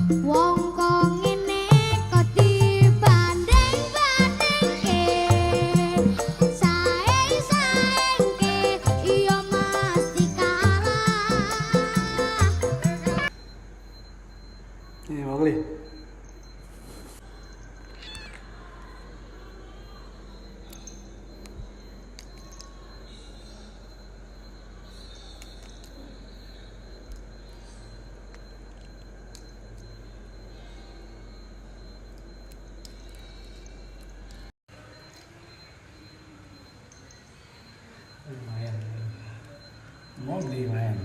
Wong kok ngene kok dibanding-bandingke. Sae-saengke iya mesti kalah. Nih, Mowgli. Lumayan. Mowgli main.